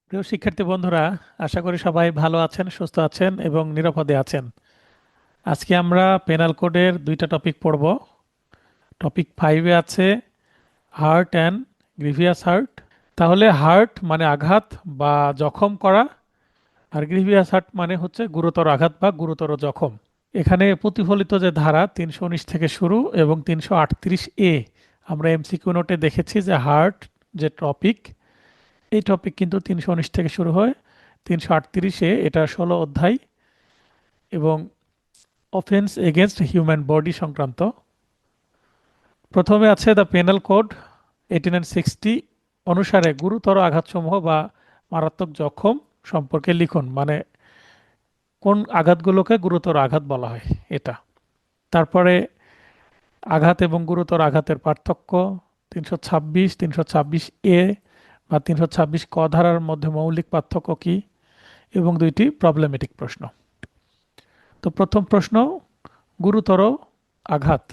প্রিয় শিক্ষার্থী বন্ধুরা, আশা করি সবাই ভালো আছেন, সুস্থ আছেন এবং নিরাপদে আছেন। আজকে আমরা পেনাল কোডের দুইটা টপিক পড়ব। টপিক 5-এ আছে হার্ট অ্যান্ড গ্রিভিয়াস হার্ট। তাহলে হার্ট মানে আঘাত বা জখম করা, আর গ্রিভিয়াস হার্ট মানে হচ্ছে গুরুতর আঘাত বা গুরুতর জখম। এখানে প্রতিফলিত যে ধারা 319 থেকে শুরু এবং 338A, আমরা এমসিকিউ নোটে দেখেছি যে হার্ট যে টপিক, এই টপিক কিন্তু 319 থেকে শুরু হয়। 338-এ এটা 16 অধ্যায় এবং অফেন্স এগেনস্ট হিউম্যান বডি সংক্রান্ত। প্রথমে আছে দ্য পেনাল কোড 1860 অনুসারে গুরুতর আঘাতসমূহ বা মারাত্মক জখম সম্পর্কে লিখুন, মানে কোন আঘাতগুলোকে গুরুতর আঘাত বলা হয় এটা। তারপরে আঘাত এবং গুরুতর আঘাতের পার্থক্য, 326, 326A বা 326 ক ধারার মধ্যে মৌলিক পার্থক্য কি, এবং দুইটি প্রবলেমেটিক প্রশ্ন। তো প্রথম প্রশ্ন, গুরুতর আঘাত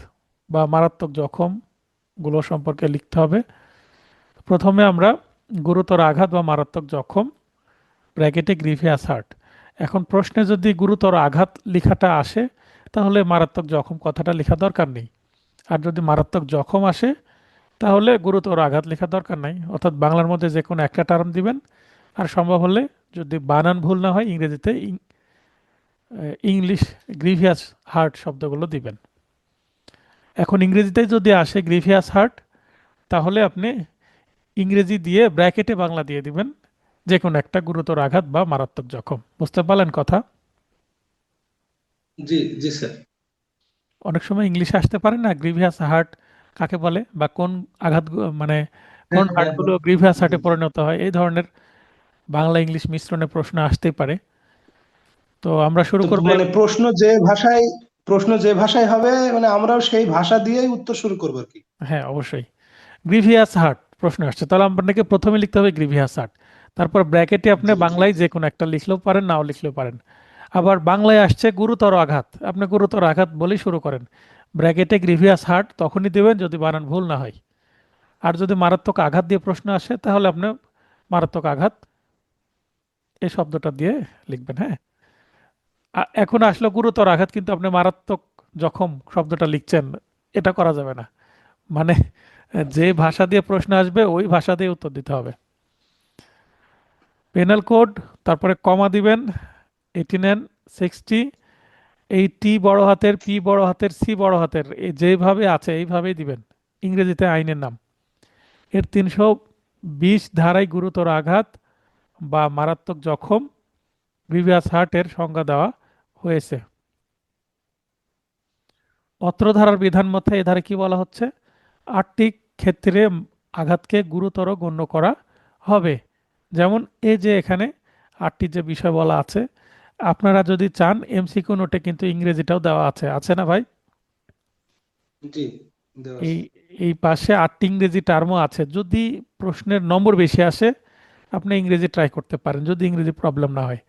বা মারাত্মক জখমগুলো সম্পর্কে লিখতে হবে। প্রথমে আমরা গুরুতর আঘাত বা মারাত্মক জখম ব্র্যাকেটে গ্রিভিয়াস হার্ট। এখন প্রশ্নে যদি গুরুতর আঘাত লেখাটা আসে তাহলে মারাত্মক জখম কথাটা লেখা দরকার নেই, আর যদি মারাত্মক জখম আসে তাহলে গুরুতর আঘাত লেখা দরকার নাই। অর্থাৎ বাংলার মধ্যে যে কোনো একটা টার্ম দিবেন, আর সম্ভব হলে যদি বানান ভুল না হয় ইংরেজিতে ইংলিশ গ্রিভিয়াস হার্ট শব্দগুলো দিবেন। এখন ইংরেজিতে যদি আসে গ্রিভিয়াস হার্ট, তাহলে আপনি ইংরেজি দিয়ে ব্র্যাকেটে বাংলা দিয়ে দিবেন যে কোনো একটা গুরুতর আঘাত বা মারাত্মক জখম। বুঝতে পারলেন কথা? জি জি স্যার। অনেক সময় ইংলিশে আসতে পারে না গ্রিভিয়াস হার্ট কাকে বলে, বা কোন আঘাত মানে হ্যাঁ কোন হ্যাঁ হার্টগুলো হ্যাঁ। গ্রিভিয়াস জি হার্টে জি। পরিণত হয়, এই ধরনের বাংলা ইংলিশ মিশ্রণে প্রশ্ন আসতেই পারে। তো আমরা শুরু তো করবো। মানে প্রশ্ন যে ভাষায় হবে, মানে আমরাও সেই ভাষা দিয়েই উত্তর শুরু করবো আর কি। হ্যাঁ, অবশ্যই। গ্রিভিয়াস হার্ট প্রশ্ন আসছে, তাহলে আপনাকে প্রথমে লিখতে হবে গ্রিভিয়াস হার্ট। তারপর ব্র্যাকেটে আপনি জি জি বাংলায় জি। যে কোনো একটা লিখলেও পারেন, নাও লিখলেও পারেন। আবার বাংলায় আসছে গুরুতর আঘাত, আপনি গুরুতর আঘাত বলেই শুরু করেন। ব্র্যাকেটে গ্রিভিয়াস হার্ট তখনই দেবেন যদি বানান ভুল না হয়। আর যদি মারাত্মক আঘাত দিয়ে প্রশ্ন আসে তাহলে আপনি মারাত্মক আঘাত এই শব্দটা দিয়ে লিখবেন। হ্যাঁ, এখন আসলে গুরুতর আঘাত কিন্তু আপনি মারাত্মক জখম শব্দটা লিখছেন, এটা করা যাবে না। মানে যে ভাষা দিয়ে প্রশ্ন আসবে ওই ভাষা দিয়ে উত্তর দিতে হবে। পেনাল কোড, তারপরে কমা দিবেন 1860। এই টি বড় হাতের, পি বড় হাতের, সি বড় হাতের, যেভাবে আছে এইভাবেই দিবেন। ইংরেজিতে আইনের নাম। এর 320 ধারায় গুরুতর আঘাত বা মারাত্মক জখম গ্রিভিয়াস হার্টের সংজ্ঞা দেওয়া হয়েছে। অত্র ধারার বিধান মতে এ ধারে কি বলা হচ্ছে, 8টি ক্ষেত্রে আঘাতকে গুরুতর গণ্য করা হবে। যেমন এই যে এখানে 8টি যে বিষয় বলা আছে, আপনারা যদি চান এমসিকিউ নোটে কিন্তু ইংরেজিটাও দেওয়া আছে, আছে না ভাই? জি দেওয়া এই আছে। এই পাশে 8টি ইংরেজি টার্মও আছে। যদি প্রশ্নের নম্বর বেশি আসে আপনি ইংরেজি ট্রাই করতে পারেন, যদি ইংরেজি প্রবলেম না হয়।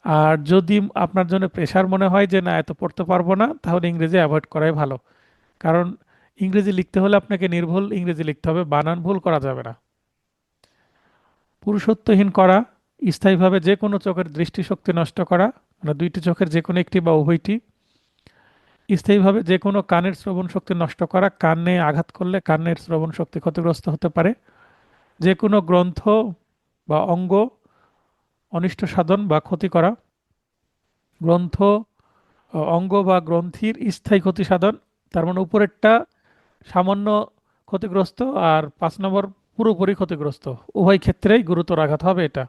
আর যদি আপনার জন্য প্রেশার মনে হয় যে না এত পড়তে পারবো না, তাহলে ইংরেজি অ্যাভয়েড করাই ভালো। কারণ ইংরেজি লিখতে হলে আপনাকে নির্ভুল ইংরেজি লিখতে হবে, বানান ভুল করা যাবে না। পুরুষত্বহীন করা, স্থায়ীভাবে যে কোনো চোখের দৃষ্টিশক্তি নষ্ট করা, মানে দুইটি চোখের যে কোনো একটি বা উভয়টি। স্থায়ীভাবে যে কোনো কানের শ্রবণ শক্তি নষ্ট করা, কানে আঘাত করলে কানের শ্রবণ শক্তি ক্ষতিগ্রস্ত হতে পারে। যে কোনো গ্রন্থ বা অঙ্গ অনিষ্ট সাধন বা ক্ষতি করা, গ্রন্থ অঙ্গ বা গ্রন্থির স্থায়ী ক্ষতি সাধন, তার মানে উপরেরটা সামান্য ক্ষতিগ্রস্ত আর 5 নম্বর পুরোপুরি ক্ষতিগ্রস্ত, উভয় ক্ষেত্রেই গুরুতর আঘাত হবে এটা।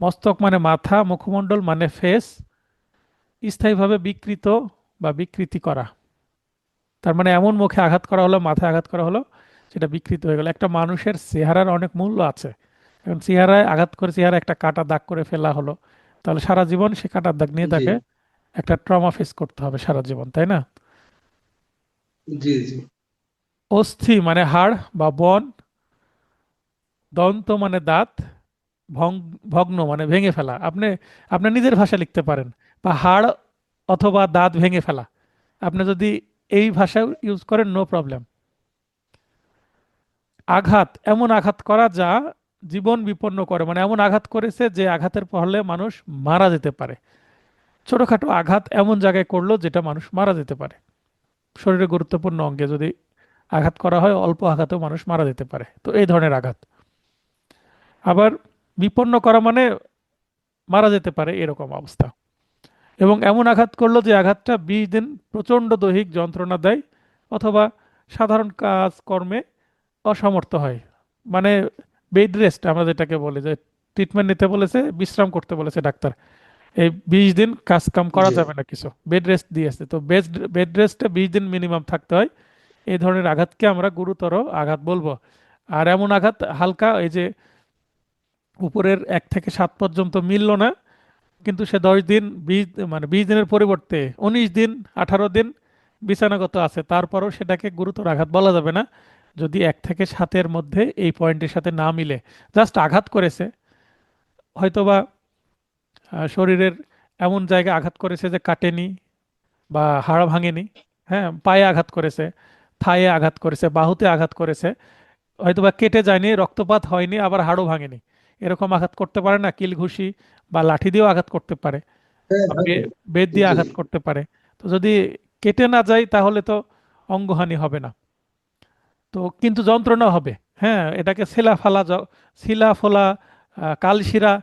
মস্তক মানে মাথা, মুখমণ্ডল মানে ফেস, স্থায়ীভাবে বিকৃত বা বিকৃতি করা, তার মানে এমন মুখে আঘাত করা হলো, মাথায় আঘাত করা হলো, সেটা বিকৃত হয়ে গেল। একটা মানুষের চেহারার অনেক মূল্য আছে। এখন চেহারায় আঘাত করে চেহারা একটা কাটা দাগ করে ফেলা হলো, তাহলে সারা জীবন সে কাটার দাগ নিয়ে জি তাকে একটা ট্রমা ফেস করতে হবে সারা জীবন, তাই না? জি জি। অস্থি মানে হাড় বা বন, দন্ত মানে দাঁত, ভগ্ন মানে ভেঙে ফেলা। আপনি আপনার নিজের ভাষা লিখতে পারেন, বা হাড় অথবা দাঁত ভেঙে ফেলা, আপনি যদি এই ভাষা ইউজ করেন নো প্রবলেম। আঘাত, এমন আঘাত করা যা জীবন বিপন্ন করে, মানে এমন আঘাত করেছে যে আঘাতের ফলে মানুষ মারা যেতে পারে। ছোটখাটো আঘাত এমন জায়গায় করলো যেটা মানুষ মারা যেতে পারে। শরীরের গুরুত্বপূর্ণ অঙ্গে যদি আঘাত করা হয়, অল্প আঘাতেও মানুষ মারা যেতে পারে, তো এই ধরনের আঘাত। আবার বিপন্ন করা মানে মারা যেতে পারে এরকম অবস্থা। এবং এমন আঘাত করলো যে আঘাতটা 20 দিন প্রচণ্ড দৈহিক যন্ত্রণা দেয়, অথবা সাধারণ কাজ কর্মে অসমর্থ হয়। মানে বেড রেস্ট আমরা যেটাকে বলি, যে ট্রিটমেন্ট নিতে বলেছে, বিশ্রাম করতে বলেছে ডাক্তার, এই 20 দিন কাজ কাম করা জি যাবে না, কিছু বেড রেস্ট দিয়েছে, তো বেড রেস্টে 20 দিন মিনিমাম থাকতে হয়। এই ধরনের আঘাতকে আমরা গুরুতর আঘাত বলবো। আর এমন আঘাত হালকা, এই যে উপরের 1 থেকে 7 পর্যন্ত মিললো না, কিন্তু সে 10 দিন 20 দিনের পরিবর্তে 19 দিন 18 দিন বিছানাগত আছে, তারপরও সেটাকে গুরুতর আঘাত বলা যাবে না, যদি 1 থেকে 7-এর মধ্যে এই পয়েন্টের সাথে না মিলে। জাস্ট আঘাত করেছে, হয়তোবা শরীরের এমন জায়গায় আঘাত করেছে যে কাটেনি বা হাড় ভাঙেনি। হ্যাঁ, পায়ে আঘাত করেছে, থায়ে আঘাত করেছে, বাহুতে আঘাত করেছে, হয়তোবা কেটে যায়নি, রক্তপাত হয়নি, আবার হাড়ও ভাঙেনি। এরকম আঘাত করতে পারে না, কিল ঘুষি বা লাঠি দিয়েও আঘাত করতে পারে, হ্যাঁ বা হ্যাঁ, বেত দিয়ে জি আঘাত করতে পারে। তো যদি কেটে না যায় তাহলে তো অঙ্গহানি হবে না, তো কিন্তু যন্ত্রণা হবে। হ্যাঁ, এটাকে শিলা ফোলা, কালশিরা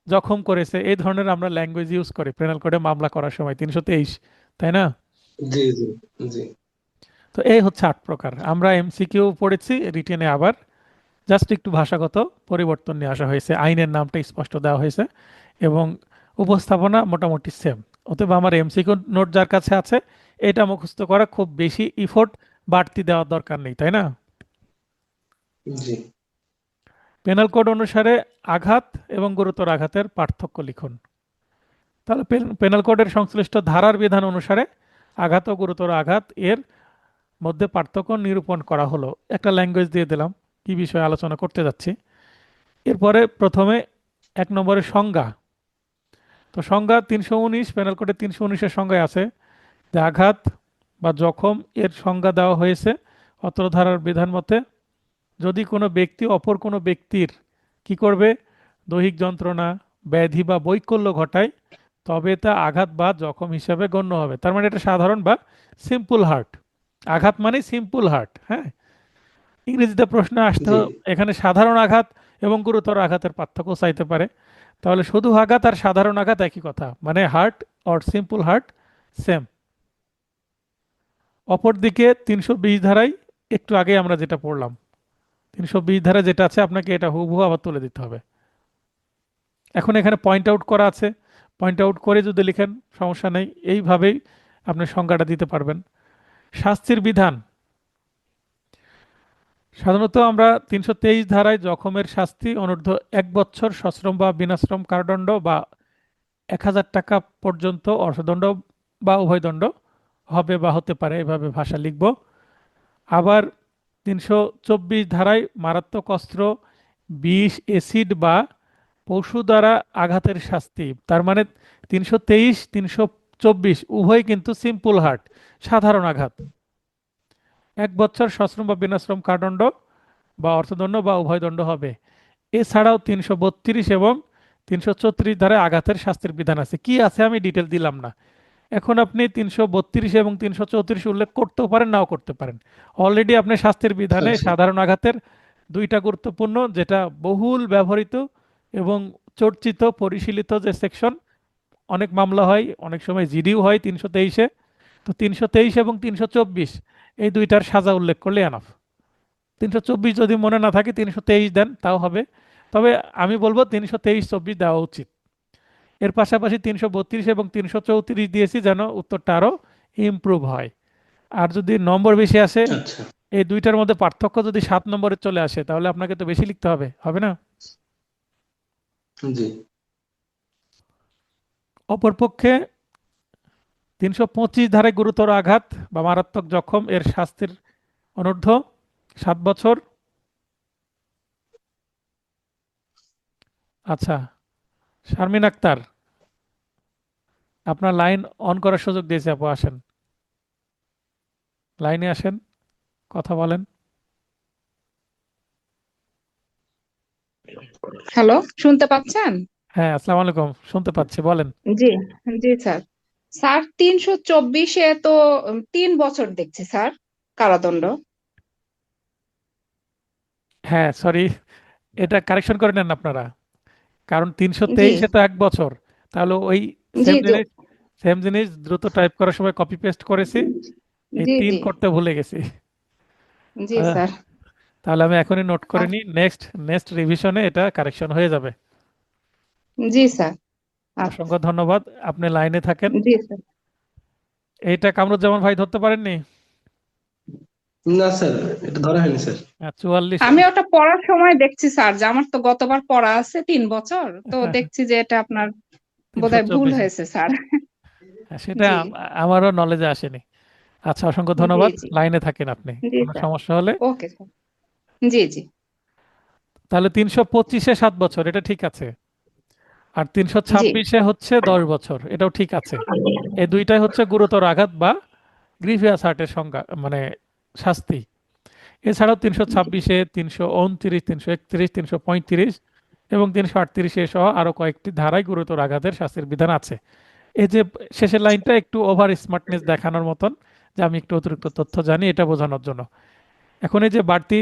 জখম করেছে, এই ধরনের আমরা ল্যাঙ্গুয়েজ ইউজ করি পেনাল কোডে মামলা করার সময়, 323, তাই না? জি জি জি। তো এই হচ্ছে 8 প্রকার। আমরা এমসিকিউ পড়েছি, রিটেনে আবার জাস্ট একটু ভাষাগত পরিবর্তন নিয়ে আসা হয়েছে, আইনের নামটা স্পষ্ট দেওয়া হয়েছে, এবং উপস্থাপনা মোটামুটি সেম। অতএব আমার এমসিকিউ নোট যার কাছে আছে, এটা মুখস্থ করা খুব বেশি ইফোর্ট বাড়তি দেওয়ার দরকার নেই, তাই না? জি পেনাল কোড অনুসারে আঘাত এবং গুরুতর আঘাতের পার্থক্য লিখুন। তাহলে পেনাল কোডের সংশ্লিষ্ট ধারার বিধান অনুসারে আঘাত ও গুরুতর আঘাত এর মধ্যে পার্থক্য নিরূপণ করা হলো। একটা ল্যাঙ্গুয়েজ দিয়ে দিলাম কি বিষয়ে আলোচনা করতে যাচ্ছি। এরপরে প্রথমে 1 নম্বরের সংজ্ঞা। তো সংজ্ঞা 319, পেনাল কোডের 319-এর সংজ্ঞায় আছে যে আঘাত বা জখম এর সংজ্ঞা দেওয়া হয়েছে অত্র ধারার বিধান মতে, যদি কোনো ব্যক্তি অপর কোনো ব্যক্তির কি করবে, দৈহিক যন্ত্রণা, ব্যাধি বা বৈকল্য ঘটায়, তবে তা আঘাত বা জখম হিসাবে গণ্য হবে। তার মানে এটা সাধারণ বা সিম্পল হার্ট। আঘাত মানে সিম্পল হার্ট। হ্যাঁ, ইংরেজিতে প্রশ্ন আসতে জি এখানে সাধারণ আঘাত এবং গুরুতর আঘাতের পার্থক্য চাইতে পারে। তাহলে শুধু আঘাত আর সাধারণ আঘাত একই কথা, মানে heart or simple heart same. অপরদিকে 320 ধারায়, একটু আগে আমরা যেটা পড়লাম, 320 ধারা যেটা আছে, আপনাকে এটা হুবহু আবার তুলে দিতে হবে। এখন এখানে পয়েন্ট আউট করা আছে, পয়েন্ট আউট করে যদি লিখেন সমস্যা নেই, এইভাবেই আপনি সংজ্ঞাটা দিতে পারবেন। শাস্তির বিধান, সাধারণত আমরা 323 ধারায় জখমের শাস্তি অনূর্ধ্ব 1 বছর সশ্রম বা বিনাশ্রম কারাদণ্ড বা 1000 টাকা পর্যন্ত অর্থদণ্ড বা উভয়দণ্ড হবে বা হতে পারে, এভাবে ভাষা লিখব। আবার 324 ধারায় মারাত্মক অস্ত্র, বিষ, এসিড বা পশু দ্বারা আঘাতের শাস্তি। তার মানে 323, 324 উভয় কিন্তু সিম্পল হার্ট, সাধারণ আঘাত। 1 বছর সশ্রম বা বিনাশ্রম কারাদণ্ড বা অর্থদণ্ড বা উভয়দণ্ড হবে। এছাড়াও 332 এবং 334 ধারায় আঘাতের শাস্তির বিধান আছে, কি আছে আমি ডিটেল দিলাম না। এখন আপনি 332 এবং 334 উল্লেখ করতেও পারেন, নাও করতে পারেন। অলরেডি আপনি শাস্তির বিধানে আচ্ছা সাধারণ আঘাতের দুইটা গুরুত্বপূর্ণ, যেটা বহুল ব্যবহৃত এবং চর্চিত পরিশীলিত যে সেকশন, অনেক মামলা হয়, অনেক সময় জিডিও হয় 323-এ। তো 323 এবং 324 এই দুইটার সাজা উল্লেখ করলে এনাফ। 324 যদি মনে না থাকে 323 দেন, তাও হবে। তবে আমি বলবো 323-24 দেওয়া উচিত। এর পাশাপাশি 332 এবং 334 দিয়েছি যেন উত্তরটা আরো ইমপ্রুভ হয়। আর যদি নম্বর বেশি আসে, আচ্ছা। এই দুইটার মধ্যে পার্থক্য যদি 7 নম্বরে চলে আসে, তাহলে আপনাকে তো বেশি লিখতে হবে, হবে না? জি অপরপক্ষে 325 ধারায় গুরুতর আঘাত বা মারাত্মক জখম এর শাস্তির অনূর্ধ্ব 7 বছর। আচ্ছা, শারমিন আক্তার, আপনার লাইন অন করার সুযোগ দিয়েছে আপু, আসেন, লাইনে আসেন, কথা বলেন। হ্যালো, শুনতে পাচ্ছেন? হ্যাঁ, আসসালামু আলাইকুম, শুনতে পাচ্ছি, বলেন। জি, জি স্যার। স্যার 324-এ তো 3 বছর দেখছি স্যার, কারাদণ্ড। হ্যাঁ, সরি, এটা কারেকশন করে নেন আপনারা, কারণ তিনশো জি, তেইশে তো 1 বছর। তাহলে ওই জি, সেম জি, জিনিস, সেম জিনিস দ্রুত টাইপ করার সময় কপি পেস্ট করেছি, এই জি, 3 জি, করতে ভুলে গেছি। জি আহ, স্যার। তাহলে আমি এখনই নোট করে নিই, নেক্সট নেক্সট রিভিশনে এটা কারেকশন হয়ে যাবে। জি স্যার। আচ্ছা। অসংখ্য ধন্যবাদ, আপনি লাইনে থাকেন। জি স্যার। এইটা কামরুজ্জামান ভাই ধরতে পারেননি? না স্যার, এটা ধরা হয়নি স্যার। 44। আমি ওটা পড়ার সময় দেখছি স্যার, যে আমার তো গতবার পড়া আছে 3 বছর, তো দেখছি যে এটা আপনার তিনশো বোধহয় ভুল চব্বিশে হয়েছে স্যার। সেটা জি, আমারও নলেজে আসেনি। আচ্ছা, অসংখ্য জি, ধন্যবাদ, জি, লাইনে থাকেন আপনি, জি কোনো স্যার। সমস্যা হলে। Okay sir. জি, জি, তাহলে 325-এ 7 বছর, এটা ঠিক আছে। আর তিনশো জি, ছাব্বিশে হচ্ছে 10 বছর, এটাও ঠিক আছে। এই দুইটাই হচ্ছে গুরুতর আঘাত বা গ্রিভিয়াস হার্টের সংজ্ঞা, মানে শাস্তি। এছাড়াও তিনশো জি, ছাব্বিশে 329, 331, 335 এবং 338 সহ আরো কয়েকটি ধারায় গুরুতর আঘাতের শাস্তির বিধান আছে। এই যে শেষের লাইনটা একটু ওভার স্মার্টনেস দেখানোর মতন, যে আমি একটু অতিরিক্ত তথ্য জানি, এটা বোঝানোর জন্য। এখন এই যে বাড়তি,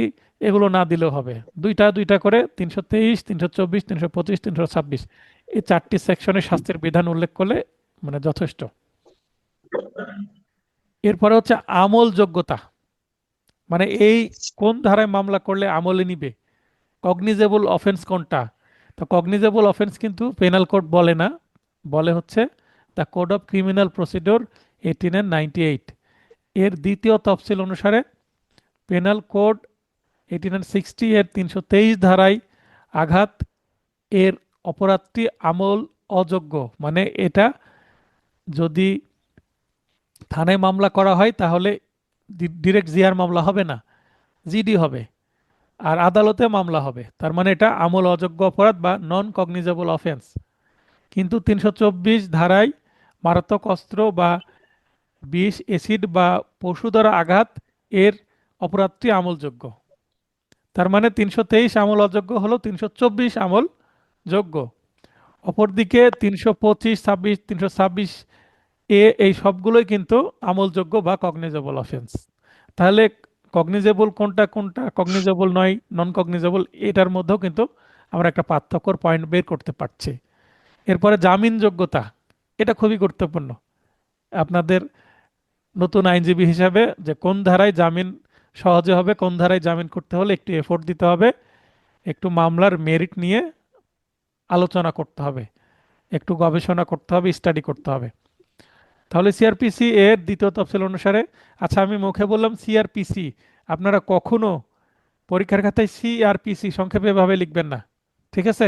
এগুলো না দিলেও হবে, দুইটা দুইটা করে 323, 324, 325, 326, এই 4টি সেকশনে শাস্তির বিধান উল্লেখ করলে মানে যথেষ্ট। এরপরে হচ্ছে আমল যোগ্যতা, মানে এই কোন ধারায় মামলা করলে আমলে নিবে, কগনিজেবল অফেন্স কোনটা। তো কগনিজেবল অফেন্স কিন্তু পেনাল কোড বলে না, বলে হচ্ছে the code of criminal procedure 1898। এর দ্বিতীয় তফসিল অনুসারে পেনাল কোড 1860 এর 323 ধারায় আঘাত এর অপরাধটি আমল অযোগ্য, মানে এটা যদি থানায় মামলা করা হয় তাহলে ডিরেক্ট জিআর মামলা হবে না, জিডি হবে, আর আদালতে মামলা হবে, তার মানে এটা আমল অযোগ্য অপরাধ বা নন কগনিজেবল অফেন্স। কিন্তু 324 ধারায় মারাত্মক অস্ত্র বা বিষ, অ্যাসিড বা পশু দ্বারা আঘাত এর অপরাধটি আমলযোগ্য। তার মানে 323 আমল অযোগ্য হলো, 324 আমল যোগ্য। অপরদিকে 325, 26, 326 এই সবগুলোই কিন্তু আমলযোগ্য বা কগনিজেবল অফেন্স। তাহলে কগনিজেবল কোনটা কোনটা কগনিজেবল নয়, নন কগনিজেবল, এটার মধ্যেও কিন্তু আমরা একটা পার্থক্যর পয়েন্ট বের করতে পারছি। এরপরে জামিনযোগ্যতা, এটা খুবই গুরুত্বপূর্ণ আপনাদের নতুন আইনজীবী হিসাবে, যে কোন ধারায় জামিন সহজে হবে, কোন ধারায় জামিন করতে হলে একটু এফোর্ট দিতে হবে, একটু মামলার মেরিট নিয়ে আলোচনা করতে হবে, একটু গবেষণা করতে হবে, স্টাডি করতে হবে। তাহলে সিআরপিসি এর দ্বিতীয় তফসিল অনুসারে, আচ্ছা আমি মুখে বললাম সিআরপিসি, আপনারা কখনো পরীক্ষার খাতায় সিআরপিসি সংক্ষেপে ভাবে লিখবেন না, ঠিক আছে?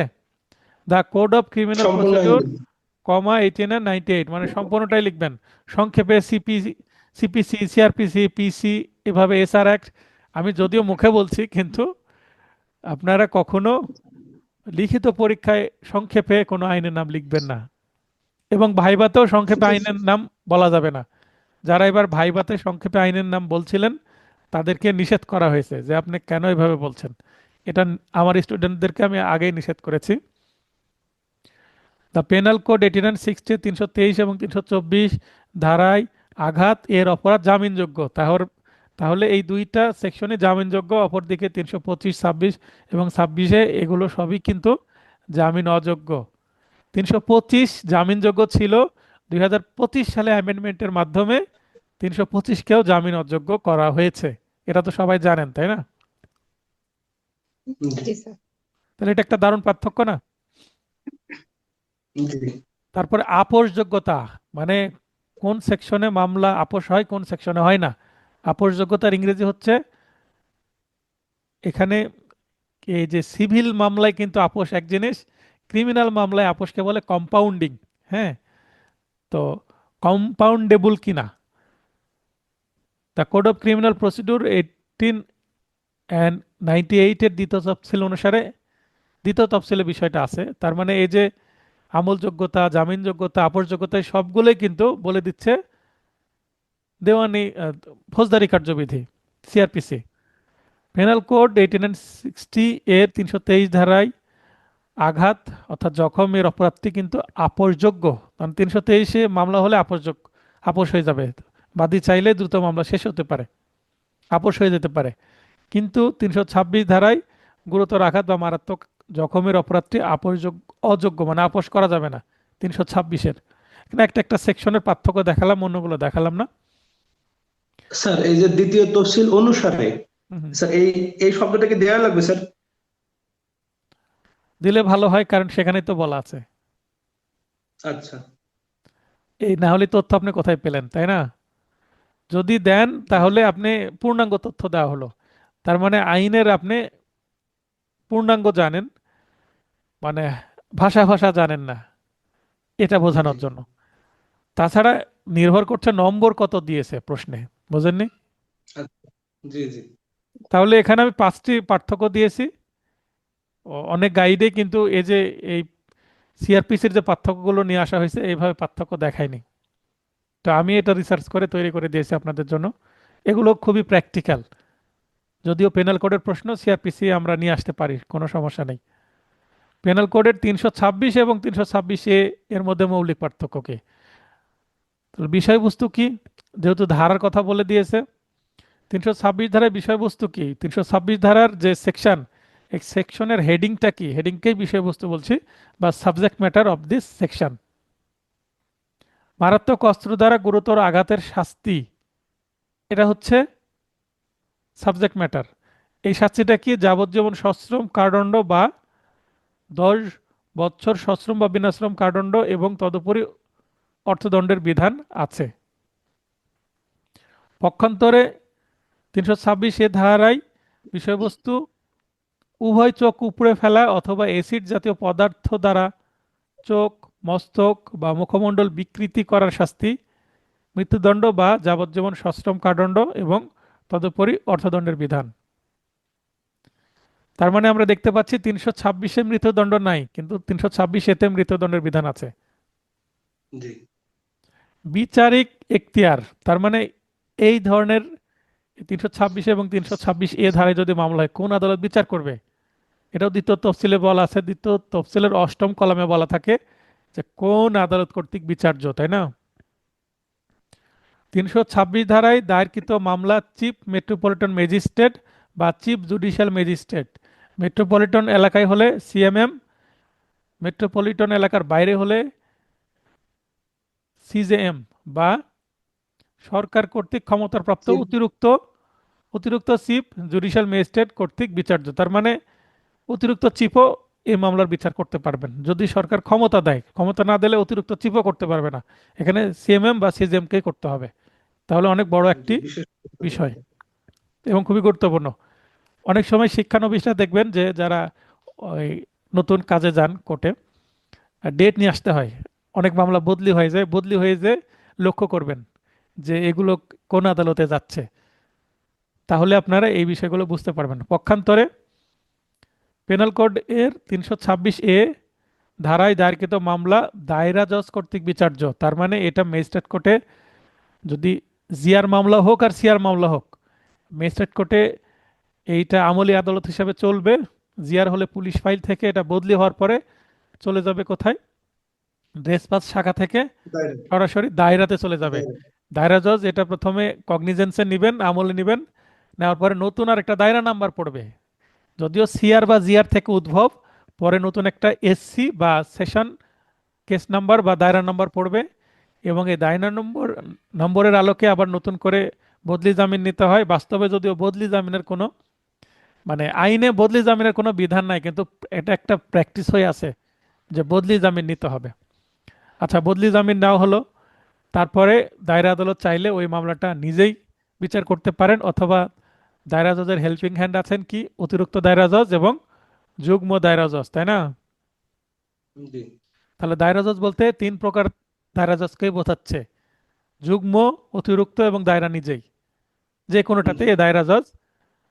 দ্য কোড অফ ক্রিমিনাল সম্পূর্ণ প্রসিডিওর, হিন্দু। 1898, মানে সম্পূর্ণটাই লিখবেন। সংক্ষেপে সিপিসি, সিআরপিসি, পিসি, এভাবে এসআর অ্যাক্ট। আমি যদিও মুখে বলছি, কিন্তু আপনারা কখনো লিখিত পরীক্ষায় সংক্ষেপে কোনো আইনের নাম লিখবেন না, এবং ভাইভাতেও সংক্ষেপে আইনের নাম বলা যাবে না। যারা এবার ভাইভাতে সংক্ষেপে আইনের নাম বলছিলেন, তাদেরকে নিষেধ করা হয়েছে যে আপনি কেন এভাবে বলছেন। এটা আমার স্টুডেন্টদেরকে আমি আগেই নিষেধ করেছি। দ্য পেনাল কোড 1860, 323 এবং 324 ধারায় আঘাত এর অপরাধ জামিনযোগ্য। তাহলে এই দুইটা সেকশনে জামিনযোগ্য, অপরদিকে 325, 26 এবং 26-এ এগুলো সবই কিন্তু জামিন অযোগ্য। 325 জামিনযোগ্য ছিল, 2025 সালে অ্যামেন্ডমেন্টের মাধ্যমে 325-কেও জামিন অযোগ্য করা হয়েছে। এটা তো সবাই জানেন, তাই না? জি স্যার। তাহলে এটা একটা দারুণ পার্থক্য না? জি। তারপরে আপোষযোগ্যতা, মানে কোন সেকশনে মামলা আপোষ হয়, কোন সেকশনে হয় না। আপোষযোগ্যতার ইংরেজি হচ্ছে, এখানে এই যে সিভিল মামলায় কিন্তু আপোষ এক জিনিস, ক্রিমিনাল মামলায় আপোষকে বলে কম্পাউন্ডিং। হ্যাঁ, তো কম্পাউন্ডেবল কিনা। The code of criminal procedure 1898 এর দ্বিতীয় তফসিল অনুসারে, দ্বিতীয় তফসিলে বিষয়টা আছে, তার মানে এই যে আমলযোগ্যতা, জামিনযোগ্যতা, আপোষযোগ্যতা, এই সবগুলোই কিন্তু বলে দিচ্ছে দেওয়ানি ফৌজদারি কার্যবিধি, সিআরপিসি। পেনাল কোড 1860 এর 323 ধারায় আঘাত অর্থাৎ জখমের অপরাধটি কিন্তু আপোষযোগ্য, কারণ 323-এ মামলা হলে আপোষযোগ্য, আপোষ হয়ে যাবে, বাদী চাইলে দ্রুত মামলা শেষ হতে পারে, আপোষ হয়ে যেতে পারে। কিন্তু 326 ধারায় গুরুতর আঘাত বা মারাত্মক জখমের অপরাধটি আপোষযোগ্য, অযোগ্য মানে আপোষ করা যাবে না 326-এর। এখানে একটা একটা সেকশনের পার্থক্য দেখালাম, অন্যগুলো দেখালাম না। স্যার এই যে দ্বিতীয় তফসিল অনুসারে, হুম হুম। স্যার এই এই শব্দটা কি দেওয়া লাগবে স্যার? দিলে ভালো হয়, কারণ সেখানেই তো বলা আছে। আচ্ছা। এই না হলে তথ্য আপনি কোথায় পেলেন, তাই না? যদি দেন তাহলে আপনি পূর্ণাঙ্গ তথ্য দেওয়া হলো, তার মানে আইনের আপনি পূর্ণাঙ্গ জানেন, মানে ভাষা ভাষা জানেন না, এটা জি বোঝানোর জন্য। তাছাড়া নির্ভর করছে নম্বর কত দিয়েছে প্রশ্নে, বুঝেননি? আচ্ছা, জি জি। তাহলে এখানে আমি 5টি পার্থক্য দিয়েছি। অনেক গাইডে কিন্তু এই যে এই সিআরপিসির যে পার্থক্যগুলো নিয়ে আসা হয়েছে এইভাবে পার্থক্য দেখায়নি। তো আমি এটা রিসার্চ করে তৈরি করে দিয়েছি আপনাদের জন্য। এগুলো খুবই প্র্যাকটিক্যাল, যদিও পেনাল কোডের প্রশ্ন সিআরপিসি আমরা নিয়ে আসতে পারি, কোনো সমস্যা নেই। পেনাল কোডের 326 এবং 326A এর মধ্যে মৌলিক পার্থক্য কি? তো বিষয়বস্তু কি, যেহেতু ধারার কথা বলে দিয়েছে, 326 ধারার বিষয়বস্তু কি, 326 ধারার যে সেকশন, এই সেকশনের হেডিংটা কি, হেডিংকেই বিষয়বস্তু বলছি, বা subject matter of this section. মারাত্মক অস্ত্র দ্বারা গুরুতর আঘাতের শাস্তি, এটা হচ্ছে সাবজেক্ট ম্যাটার। এই শাস্তিটা কি? যাবজ্জীবন সশ্রম কারাদণ্ড বা 10 বছর সশ্রম বা বিনাশ্রম কারাদণ্ড এবং তদুপরি অর্থদণ্ডের বিধান আছে। পক্ষান্তরে 326 ধারায় বিষয়বস্তু উভয় চোখ উপড়ে ফেলা অথবা অ্যাসিড জাতীয় পদার্থ দ্বারা চোখ, মস্তক বা মুখমণ্ডল বিকৃতি করার শাস্তি, মৃত্যুদণ্ড বা যাবজ্জীবন সশ্রম কারাদণ্ড এবং তদুপরি অর্থদণ্ডের বিধান। তার মানে আমরা দেখতে পাচ্ছি 326-এ মৃত্যুদণ্ড নাই, কিন্তু 326-এতে মৃত্যুদণ্ডের বিধান আছে। জি বিচারিক এখতিয়ার, তার মানে এই ধরনের 326 এবং 326A ধারায় যদি মামলা হয় কোন আদালত বিচার করবে, এটাও দ্বিতীয় তফসিলে বলা আছে। দ্বিতীয় তফসিলের 8ম কলামে বলা থাকে যে কোন আদালত কর্তৃক বিচার্য, তাই না? 326 ধারায় দায়েরকৃত মামলা চিফ মেট্রোপলিটন ম্যাজিস্ট্রেট বা চিফ জুডিশিয়াল ম্যাজিস্ট্রেট, মেট্রোপলিটন এলাকায় হলে সিএমএম, মেট্রোপলিটন এলাকার বাইরে হলে সিজেএম বা সরকার কর্তৃক ক্ষমতাপ্রাপ্ত চিফ। অতিরিক্ত অতিরিক্ত চিফ জুডিশিয়াল ম্যাজিস্ট্রেট কর্তৃক বিচার্য। তার মানে অতিরিক্ত চিফও এই মামলার বিচার করতে পারবেন যদি সরকার ক্ষমতা দেয়। ক্ষমতা না দিলে অতিরিক্ত চিফও করতে পারবে না, এখানে সিএমএম বা সিজেএমকেই করতে হবে। তাহলে অনেক বড় জি একটি বিশেষ। বিষয় এবং খুবই গুরুত্বপূর্ণ। অনেক সময় শিক্ষানবিশরা দেখবেন যে যারা ওই নতুন কাজে যান কোর্টে, ডেট নিয়ে আসতে হয়, অনেক মামলা বদলি হয়ে যায়, বদলি হয়ে যে লক্ষ্য করবেন যে এগুলো কোন আদালতে যাচ্ছে, তাহলে আপনারা এই বিষয়গুলো বুঝতে পারবেন। পক্ষান্তরে পেনাল কোড এর 326A ধারায় দায়েরকৃত মামলা দায়রা জজ কর্তৃক বিচার্য। তার মানে এটা ম্যাজিস্ট্রেট কোর্টে, যদি জিআর মামলা হোক আর সিআর মামলা হোক, ম্যাজিস্ট্রেট কোর্টে এইটা আমলি আদালত হিসাবে চলবে। জিআর হলে পুলিশ ফাইল থেকে এটা বদলি হওয়ার পরে চলে যাবে কোথায়, ড্রেসপাস শাখা থেকে দায়রা। সরাসরি দায়রাতে চলে যাবে। দায়রা। দায়রা জজ এটা প্রথমে কগনিজেন্সে নেবেন, আমলে নেবেন, নেওয়ার পরে নতুন আর একটা দায়রা নাম্বার পড়বে, যদিও সিআর বা জিআর থেকে উদ্ভব, পরে নতুন একটা এসসি বা সেশন কেস নাম্বার বা দায়রা নাম্বার পড়বে, এবং এই দায়রা নম্বরের আলোকে আবার নতুন করে বদলি জামিন নিতে হয়। বাস্তবে যদিও বদলি জামিনের কোনো, মানে আইনে বদলি জামিনের কোনো বিধান নাই, কিন্তু এটা একটা প্র্যাকটিস হয়ে আছে যে বদলি জামিন নিতে হবে। আচ্ছা, বদলি জামিন নেওয়া হলো, তারপরে দায়রা আদালত চাইলে ওই মামলাটা নিজেই বিচার করতে পারেন, অথবা দায়রা জজের হেল্পিং হ্যান্ড আছেন কি, অতিরিক্ত দায়রা জজ এবং যুগ্ম দায়রা জজ, তাই না? জি তাহলে দায়রা জজ বলতে 3 প্রকার দায়রা জজকেই বোঝাচ্ছে: যুগ্ম, অতিরিক্ত এবং দায়রা নিজেই। যে কোনোটাতে জি এই দায়রা জজ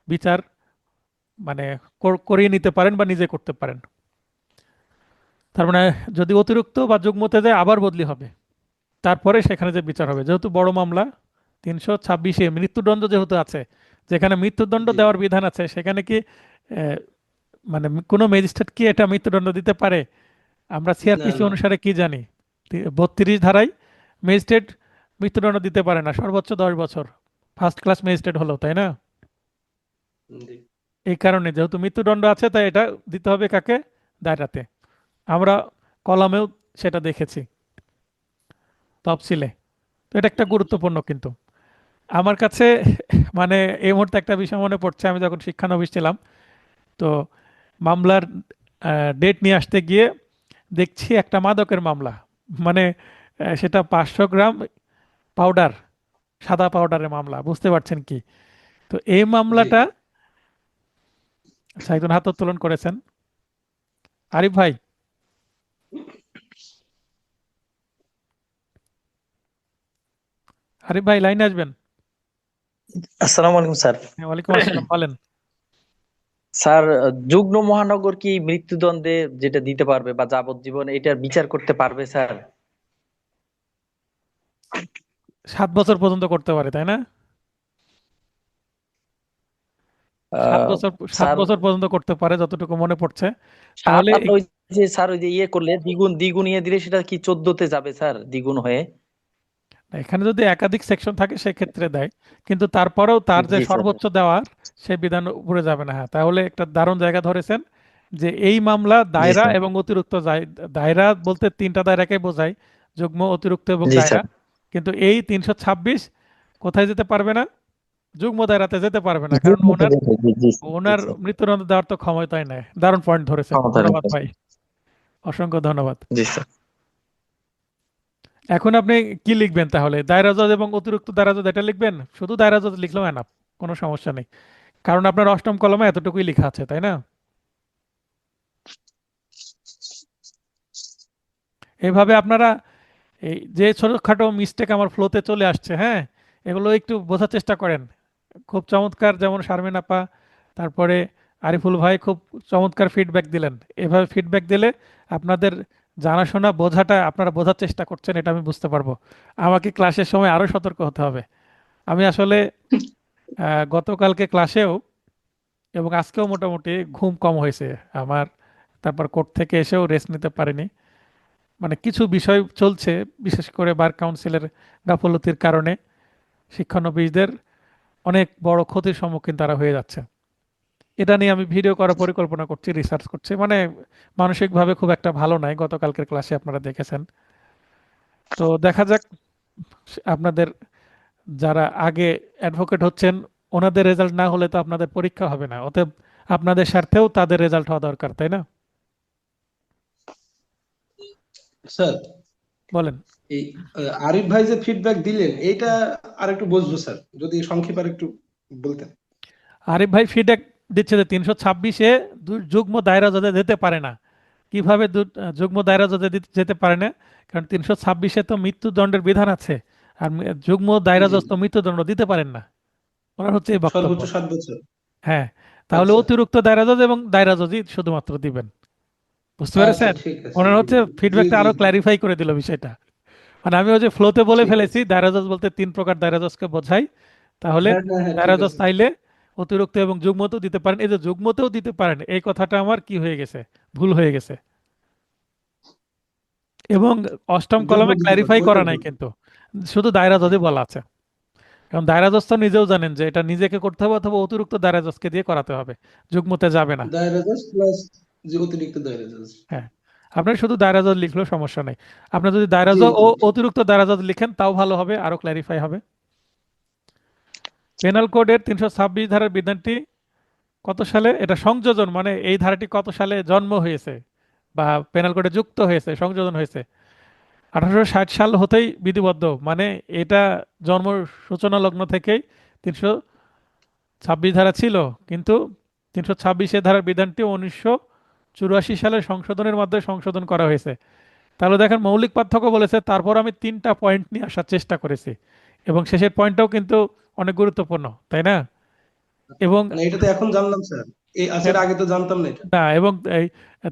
বিচার মানে করিয়ে নিতে পারেন বা নিজে করতে পারেন। তার মানে যদি অতিরিক্ত বা যুগ্মতে যায় আবার বদলি হবে, তারপরে সেখানে যে বিচার হবে। যেহেতু বড় মামলা, 326-এ মৃত্যুদণ্ড যেহেতু আছে, যেখানে মৃত্যুদণ্ড জি দেওয়ার বিধান আছে, সেখানে কি আহ, মানে কোনো ম্যাজিস্ট্রেট কি এটা মৃত্যুদণ্ড দিতে পারে? আমরা না সিআরপিসি না অনুসারে কি জানি, 32 ধারায় ম্যাজিস্ট্রেট মৃত্যুদণ্ড দিতে পারে না, সর্বোচ্চ 10 বছর, ফার্স্ট ক্লাস ম্যাজিস্ট্রেট হলো, তাই না? জি এই কারণে যেহেতু মৃত্যুদণ্ড আছে, তাই এটা দিতে হবে কাকে? দায়রাতে। আমরা কলামেও সেটা দেখেছি, তফসিলে। তো এটা একটা গুরুত্বপূর্ণ কিন্তু আমার কাছে মানে এই মুহূর্তে একটা বিষয় মনে পড়ছে, আমি যখন শিক্ষানবিশ ছিলাম, তো মামলার ডেট নিয়ে আসতে গিয়ে দেখছি একটা মাদকের মামলা, মানে সেটা 500 গ্রাম পাউডার, সাদা পাউডারের মামলা, বুঝতে পারছেন কি? তো এই জি মামলাটা, আচ্ছা একজন হাত উত্তোলন করেছেন, আরিফ ভাই। আরিফ ভাই লাইনে আসবেন। আসসালামু আলাইকুম স্যার। হ্যাঁ, ওয়ালাইকুম আসসালাম, বলেন। স্যার, যুগ্ম মহানগর কি মৃত্যুদণ্ডে যেটা দিতে পারবে বা যাবজ্জীবন এটার বিচার করতে পারবে স্যার? 7 বছর পর্যন্ত করতে পারে, তাই না? সাত আহ, বছর সাত স্যার, বছর পর্যন্ত করতে পারে যতটুকু মনে পড়ছে। সাত তাহলে আর ওই যে স্যার ওই যে ইয়ে করলে দ্বিগুণ দ্বিগুণ ইয়ে দিলে সেটা কি 14-তে যাবে স্যার, দ্বিগুণ হয়ে? এখানে যদি একাধিক সেকশন থাকে সেক্ষেত্রে দেয়, কিন্তু তারপরেও তার যে জি স্যার। সর্বোচ্চ দেওয়ার সে বিধান উপরে যাবে না। হ্যাঁ, তাহলে একটা দারুণ জায়গা ধরেছেন যে এই মামলা জি দায়রা স্যার। এবং অতিরিক্ত দায়রা বলতে তিনটা দায়রাকে বোঝায়, যুগ্ম, অতিরিক্ত এবং জি দায়রা। স্যার। কিন্তু এই 326 কোথায় যেতে পারবে না? যুগ্ম দায়রাতে যেতে পারবে না, কারণ যুগ্মতে ওনার যাবে, জি জি স্যার, জি ওনার স্যার। মৃত্যুদণ্ড দেওয়ার তো ক্ষমতাই নাই। দারুণ পয়েন্ট ধরেছেন, ক্ষমতা নেই ধন্যবাদ স্যার। ভাই, অসংখ্য ধন্যবাদ। জি স্যার। এখন আপনি কি লিখবেন তাহলে? দায়রা জজ এবং অতিরিক্ত দায়রা জজ এটা লিখবেন? শুধু দায়রা জজ লিখলেও এনাফ, কোনো সমস্যা নেই, কারণ আপনার অষ্টম কলমে এতটুকুই লেখা আছে, তাই না? এইভাবে আপনারা এই যে ছোটখাটো মিস্টেক আমার ফ্লোতে চলে আসছে, হ্যাঁ, এগুলো একটু বোঝার চেষ্টা করেন। খুব চমৎকার, যেমন শারমিন আপা, তারপরে আরিফুল ভাই খুব চমৎকার ফিডব্যাক দিলেন। এভাবে ফিডব্যাক দিলে আপনাদের জানাশোনা বোঝাটা আপনারা বোঝার চেষ্টা করছেন, এটা আমি বুঝতে পারবো। আমাকে ক্লাসের সময় আরো সতর্ক হতে হবে। আমি আসলে গতকালকে ক্লাসেও এবং আজকেও মোটামুটি ঘুম কম হয়েছে আমার, তারপর কোর্ট থেকে এসেও রেস্ট নিতে পারিনি। মানে কিছু বিষয় চলছে, বিশেষ করে বার কাউন্সিলের গাফলতির কারণে শিক্ষানবিশদের অনেক বড় ক্ষতির সম্মুখীন তারা হয়ে যাচ্ছে। এটা নিয়ে আমি ভিডিও করার পরিকল্পনা করছি, রিসার্চ করছি, মানে মানসিকভাবে খুব একটা ভালো নাই, গতকালকের ক্লাসে আপনারা দেখেছেন। তো দেখা যাক, আপনাদের যারা আগে অ্যাডভোকেট হচ্ছেন ওনাদের রেজাল্ট না হলে তো আপনাদের পরীক্ষা হবে না, অতএব আপনাদের স্বার্থেও তাদের রেজাল্ট হওয়া দরকার, তাই না? স্যার, বলেন। এই আরিফ ভাই যে ফিডব্যাক দিলেন এইটা আর একটু বুঝবো স্যার, যদি সংক্ষেপে আর একটু বলতেন। আরিফ ভাই ফিডব্যাক দিচ্ছে যে 326-এ যুগ্ম দায়রা জজে যেতে পারে না। কিভাবে যুগ্ম দায়রা জজে যেতে পারে না? কারণ 326-এ তো মৃত্যুদণ্ডের বিধান আছে, আর যুগ্ম দায়রা জি জজ তো মৃত্যুদণ্ড দিতে পারেন না। ওনার হচ্ছে এই বক্তব্য। সর্বোচ্চ 7 বছর। হ্যাঁ, তাহলে আচ্ছা অতিরিক্ত দায়রা জজ এবং দায়রা জজই শুধুমাত্র দিবেন। বুঝতে আচ্ছা পেরেছেন? ঠিক আছে। ওনার হচ্ছে জি ফিডব্যাকটা জি আরো জি ক্ল্যারিফাই করে দিল বিষয়টা। মানে আমি ওই যে ফ্লোতে বলে ঠিক ফেলেছি আছে। দায়রা জজ বলতে 3 প্রকার দায়রা জজকে বোঝাই। তাহলে হ্যাঁ হ্যাঁ হ্যাঁ দায়রা ঠিক জজ আছে। চাইলে অতিরিক্ত এবং যুগ্মতেও দিতে পারেন। এই যে যুগ্মতেও দিতে পারেন, এই কথাটা আমার কি হয়ে গেছে, ভুল হয়ে গেছে। এবং অষ্টম যুগ্ম কলমে যুগ্ম ক্ল্যারিফাই ওইটা করা নাই ভুল। কিন্তু, শুধু দায়রা জজই বলা আছে। কারণ দায়রা জজ তো নিজেও জানেন যে এটা নিজেকে করতে হবে অথবা অতিরিক্ত দায়রা জজকে দিয়ে করাতে হবে, যুগ্মতে যাবে না। দায়রা জজ প্লাস যে অতিরিক্ত দায়রা জজ। হ্যাঁ, আপনার শুধু দায়রা জজ লিখলেও সমস্যা নেই। আপনার যদি দায়রা জি জজ ও জি জি অতিরিক্ত দায়রা জজ লিখেন তাও ভালো হবে, আরো ক্ল্যারিফাই হবে। পেনাল কোডের 326 ধারার বিধানটি কত সালে, এটা সংযোজন, মানে এই ধারাটি কত সালে জন্ম হয়েছে বা পেনাল কোডে যুক্ত হয়েছে, সংযোজন হয়েছে? 1860 সাল হতেই বিধিবদ্ধ, মানে এটা জন্ম সূচনা লগ্ন থেকেই 326 ধারা ছিল। কিন্তু 326 ধারার বিধানটি 1984 সালে সংশোধনের মাধ্যমে সংশোধন করা হয়েছে। তাহলে দেখেন মৌলিক পার্থক্য বলেছে, তারপর আমি 3টা পয়েন্ট নিয়ে আসার চেষ্টা করেছি, এবং শেষের পয়েন্টটাও কিন্তু অনেক গুরুত্বপূর্ণ, তাই না? এবং না এটা তো এখন জানলাম স্যার, এই আজের আগে তো জানতাম না এটা। না, এবং এই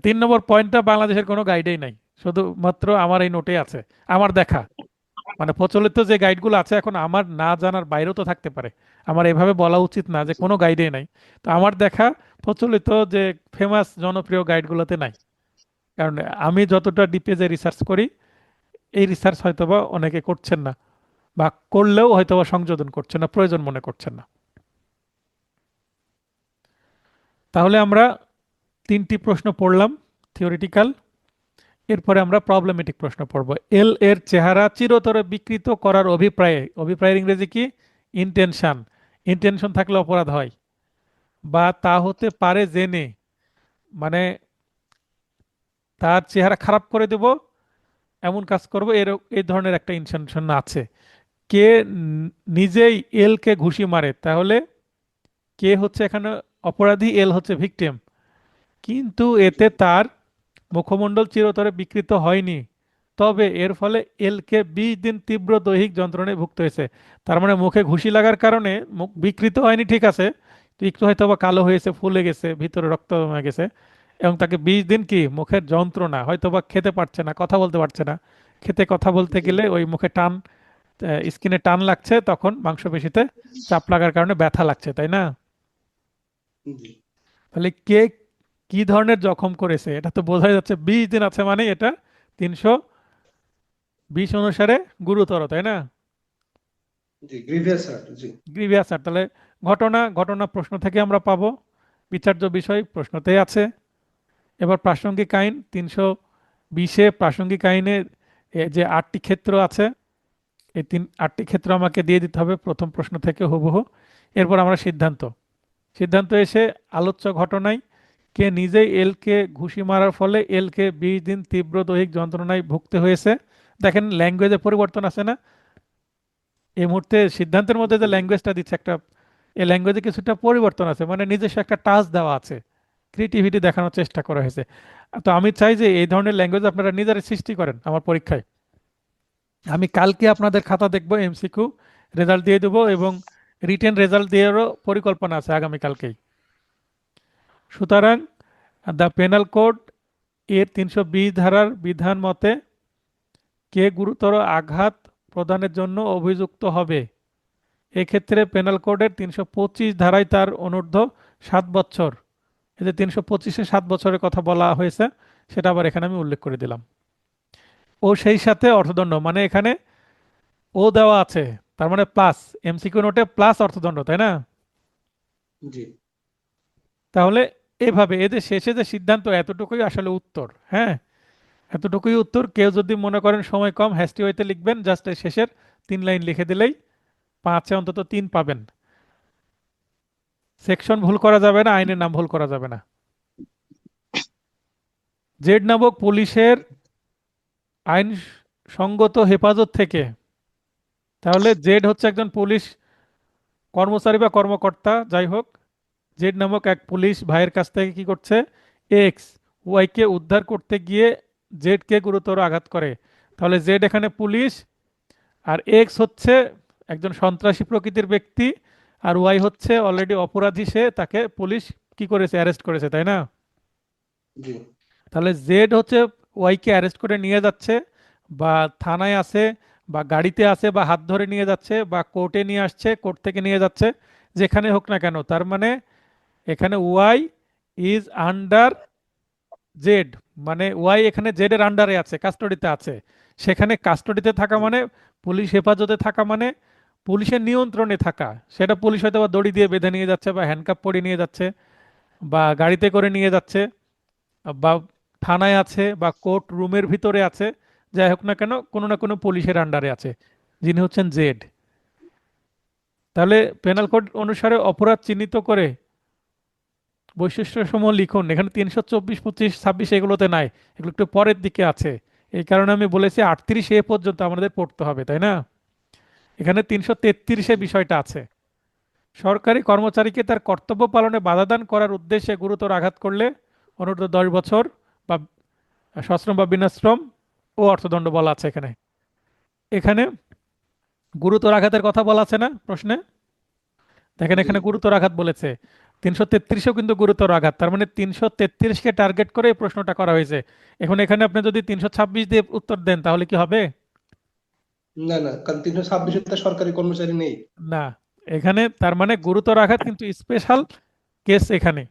3 নম্বর পয়েন্টটা বাংলাদেশের কোনো গাইডেই নাই, শুধুমাত্র আমার এই নোটে আছে, আমার দেখা। মানে প্রচলিত যে গাইডগুলো আছে, এখন আমার না জানার বাইরেও তো থাকতে পারে, আমার এভাবে বলা উচিত না যে কোনো গাইডেই নাই। তো আমার দেখা প্রচলিত যে ফেমাস জনপ্রিয় গাইডগুলোতে নাই। কারণ আমি যতটা ডিপে যে রিসার্চ করি, এই রিসার্চ হয়তোবা অনেকে করছেন না, বা করলেও হয়তোবা সংযোজন করছেন না, প্রয়োজন মনে করছেন না। তাহলে আমরা 3টি প্রশ্ন পড়লাম থিওরিটিক্যাল। এরপরে আমরা প্রবলেমেটিক প্রশ্ন পড়ব। এল এর চেহারা চিরতরে বিকৃত করার অভিপ্রায়ে, অভিপ্রায়ের ইংরেজি কি? ইন্টেনশন। ইন্টেনশন থাকলে অপরাধ হয়, বা তা হতে পারে জেনে, মানে তার চেহারা খারাপ করে দেব, এমন কাজ করব, এই ধরনের একটা ইন্টেনশন আছে। কে নিজেই এল কে ঘুষি মারে, তাহলে কে হচ্ছে এখানে অপরাধী, এল হচ্ছে ভিকটিম। কিন্তু এতে তার মুখমণ্ডল চিরতরে বিকৃত হয়নি, তবে এর ফলে এলকে 20 দিন তীব্র দৈহিক যন্ত্রণায় ভুগতে হয়েছে। তার মানে মুখে ঘুষি লাগার কারণে মুখ বিকৃত হয়নি, ঠিক আছে, তো একটু হয়তো বা কালো হয়েছে, ফুলে গেছে, ভিতরে রক্ত জমে গেছে, এবং তাকে 20 দিন কি মুখের যন্ত্রণা, হয়তো বা খেতে পারছে না, কথা বলতে পারছে না। খেতে কথা বলতে জি গেলে ওই মুখে টান, স্কিনে টান লাগছে, তখন মাংসপেশিতে চাপ লাগার কারণে ব্যথা লাগছে, তাই না? জি তাহলে কে কি ধরনের জখম করেছে এটা তো বোঝা যাচ্ছে, 20 দিন আছে মানে এটা 320 অনুসারে গুরুতর, তাই না? জি গ্রিভিয়াস হার্ট, জি গ্রিভিয়াস। আর তাহলে ঘটনা, ঘটনা প্রশ্ন থেকে আমরা পাবো, বিচার্য বিষয় প্রশ্নতেই আছে। এবার প্রাসঙ্গিক আইন 320-এ প্রাসঙ্গিক আইনে যে 8টি ক্ষেত্র আছে, এই 8টি ক্ষেত্র আমাকে দিয়ে দিতে হবে প্রথম প্রশ্ন থেকে হুবহু। এরপর আমরা সিদ্ধান্ত, সিদ্ধান্ত এসে আলোচ্য ঘটনায় কে নিজেই এলকে ঘুষি মারার ফলে এলকে 20 দিন তীব্র দৈহিক যন্ত্রণায় ভুগতে হয়েছে। দেখেন ল্যাঙ্গুয়েজে পরিবর্তন আছে না এই মুহূর্তে? সিদ্ধান্তের মধ্যে যে জি ল্যাঙ্গুয়েজটা দিচ্ছে একটা, এই ল্যাঙ্গুয়েজে কিছুটা পরিবর্তন আছে, মানে নিজস্ব একটা টাচ দেওয়া আছে, ক্রিয়েটিভিটি দেখানোর চেষ্টা করা হয়েছে। তো আমি চাই যে এই ধরনের ল্যাঙ্গুয়েজ আপনারা নিজেরা সৃষ্টি করেন আমার পরীক্ষায়। আমি কালকে আপনাদের খাতা দেখবো, এমসিকিউ রেজাল্ট দিয়ে দেবো, এবং রিটেন রেজাল্ট দেওয়ারও পরিকল্পনা আছে আগামীকালকেই। সুতরাং দ্য পেনাল কোড এর 320 ধারার বিধান মতে কে গুরুতর আঘাত প্রদানের জন্য অভিযুক্ত হবে? এক্ষেত্রে পেনাল কোডের 325 ধারায় তার অনূর্ধ্ব 7 বছর, এই যে 325-এ 7 বছরের কথা বলা হয়েছে, সেটা আবার এখানে আমি উল্লেখ করে দিলাম। ও সেই সাথে অর্থদণ্ড, মানে এখানে ও দেওয়া আছে, তার মানে প্লাস, এমসিকিউ নোটে প্লাস অর্থদণ্ড, তাই না? জি তাহলে এভাবে এদের শেষে যে সিদ্ধান্ত, এতটুকুই আসলে উত্তর। হ্যাঁ, এতটুকুই উত্তর। কেউ যদি মনে করেন সময় কম, হ্যাস্টি ওয়েতে লিখবেন, জাস্ট শেষের 3 লাইন লিখে দিলেই 5-এ অন্তত 3 পাবেন। সেকশন ভুল করা যাবে না, আইনের নাম ভুল করা যাবে না। জেড নামক পুলিশের আইনসঙ্গত হেফাজত থেকে, তাহলে জেড হচ্ছে একজন পুলিশ কর্মচারী বা কর্মকর্তা, যাই হোক, জেড নামক এক পুলিশ ভাইয়ের কাছ থেকে কি করছে? এক্স ওয়াইকে উদ্ধার করতে গিয়ে জেড কে গুরুতর আঘাত করে। তাহলে জেড এখানে পুলিশ, আর এক্স হচ্ছে একজন সন্ত্রাসী প্রকৃতির ব্যক্তি, আর ওয়াই হচ্ছে অলরেডি অপরাধী, সে, তাকে পুলিশ কি করেছে? অ্যারেস্ট করেছে, তাই না? জি তাহলে জেড হচ্ছে ওয়াইকে অ্যারেস্ট করে নিয়ে যাচ্ছে, বা থানায় আছে, বা গাড়িতে আছে, বা হাত ধরে নিয়ে যাচ্ছে, বা কোর্টে নিয়ে আসছে, কোর্ট থেকে নিয়ে যাচ্ছে, যেখানে হোক না কেন, তার মানে এখানে ওয়াই ইজ আন্ডার জেড, মানে ওয়াই এখানে জেড এর আন্ডারে আছে, কাস্টডিতে আছে। সেখানে কাস্টডিতে থাকা মানে, পুলিশ হেফাজতে থাকা মানে পুলিশের নিয়ন্ত্রণে থাকা। সেটা পুলিশ হয়তো বা দড়ি দিয়ে বেঁধে নিয়ে যাচ্ছে, বা হ্যান্ডকাপ পরিয়ে নিয়ে যাচ্ছে, বা গাড়িতে করে নিয়ে যাচ্ছে, বা থানায় আছে, বা কোর্ট রুমের ভিতরে আছে, যাই হোক না কেন, কোনো না কোনো পুলিশের আন্ডারে আছে, যিনি হচ্ছেন জেড। তাহলে পেনাল কোড অনুসারে অপরাধ চিহ্নিত করে বৈশিষ্ট্য সমূহ লিখুন। এখানে 324, 25, 26 এগুলোতে নাই, এগুলো একটু পরের দিকে আছে। এই কারণে আমি বলেছি 38 পর্যন্ত আমাদের পড়তে হবে, তাই না? এখানে 333-এ বিষয়টা আছে। সরকারি কর্মচারীকে তার কর্তব্য পালনে বাধাদান করার উদ্দেশ্যে গুরুতর আঘাত করলে অনূর্ধ্ব 10 বছর বা সশ্রম বা বিনাশ্রম ও অর্থদণ্ড বলা আছে এখানে। এখানে গুরুতর আঘাতের কথা বলা আছে না প্রশ্নে? দেখেন জি এখানে গুরুতর আঘাত বলেছে। 333-এও কিন্তু গুরুতর আঘাত, তার মানে 333-কে টার্গেট করে এই প্রশ্নটা করা হয়েছে। এখন এখানে আপনি যদি 326 দিয়ে উত্তর দেন তাহলে কি হবে? না না, কারণ 326-এ তো সরকারি কর্মচারী নেই। না, এখানে তার মানে গুরুতর আঘাত কিন্তু স্পেশাল কেস এখানে।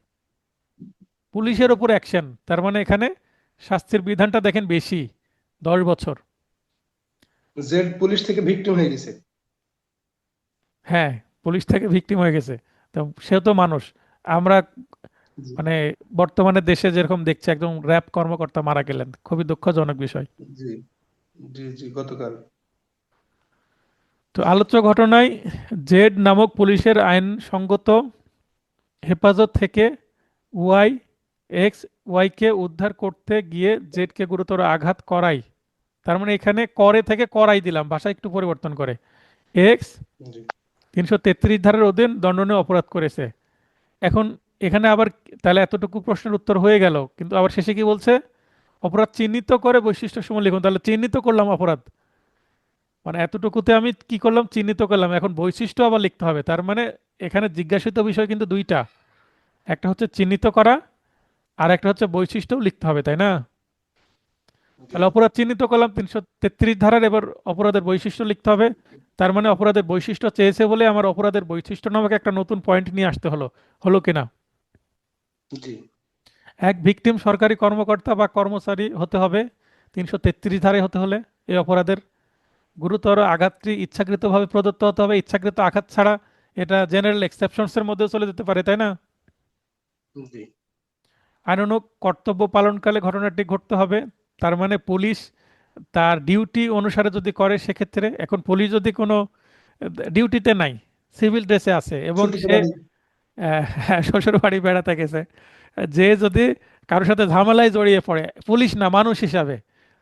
পুলিশের ওপর অ্যাকশন, তার মানে এখানে শাস্তির বিধানটা দেখেন বেশি, 10 বছর। জেড পুলিশ থেকে ভিকটিম হয়ে গেছে। হ্যাঁ, পুলিশ থেকে ভিকটিম হয়ে গেছে। তো সেও তো মানুষ। আমরা জি মানে বর্তমানে দেশে যেরকম দেখছি একজন র্যাব কর্মকর্তা মারা গেলেন, খুবই দুঃখজনক বিষয়। জি জি জি গতকাল। তো আলোচ্য ঘটনায় জেড নামক পুলিশের আইনসঙ্গত হেফাজত থেকে ওয়াই ওয়াইকে উদ্ধার করতে গিয়ে জেডকে গুরুতর আঘাত করাই, তার মানে এখানে করে থেকে করাই দিলাম, ভাষা একটু পরিবর্তন করে। এক্স জি 333 ধারার অধীন দণ্ডনীয় অপরাধ করেছে। এখন এখানে আবার তাহলে এতটুকু প্রশ্নের উত্তর হয়ে গেল, কিন্তু আবার শেষে কি বলছে? অপরাধ চিহ্নিত করে বৈশিষ্ট্য সমূহ লিখুন। তাহলে চিহ্নিত করলাম অপরাধ, মানে এতটুকুতে আমি কি করলাম? চিহ্নিত করলাম। এখন বৈশিষ্ট্য আবার লিখতে হবে, তার মানে এখানে জিজ্ঞাসিত বিষয় কিন্তু দুইটা, একটা হচ্ছে চিহ্নিত করা, আর একটা হচ্ছে বৈশিষ্ট্যও লিখতে হবে, তাই না? জি তাহলে অপরাধ চিহ্নিত করলাম 333 ধারার, এবার অপরাধের বৈশিষ্ট্য লিখতে হবে। তার মানে অপরাধের বৈশিষ্ট্য চেয়েছে বলে আমার অপরাধের বৈশিষ্ট্য নামক একটা নতুন পয়েন্ট নিয়ে আসতে হলো, হলো কিনা? জি এক ভিকটিম সরকারি কর্মকর্তা বা কর্মচারী হতে হবে 333 ধারায় হতে হলে এই অপরাধের। গুরুতর আঘাতটি ইচ্ছাকৃতভাবে প্রদত্ত হতে হবে, ইচ্ছাকৃত আঘাত ছাড়া এটা জেনারেল এক্সেপশনস এর মধ্যে চলে যেতে পারে, তাই না? জি আইনানুগ কর্তব্য পালনকালে ঘটনাটি ঘটতে হবে, তার মানে পুলিশ তার ডিউটি অনুসারে যদি করে সেক্ষেত্রে। এখন পুলিশ যদি কোনো ডিউটিতে নাই, সিভিল ড্রেসে আছে এবং ছুটিতে সে বাড়ি। শ্বশুর বাড়ি বেড়াতে গেছে, যে যদি কারোর সাথে ঝামেলায় জড়িয়ে পড়ে পুলিশ না মানুষ হিসাবে,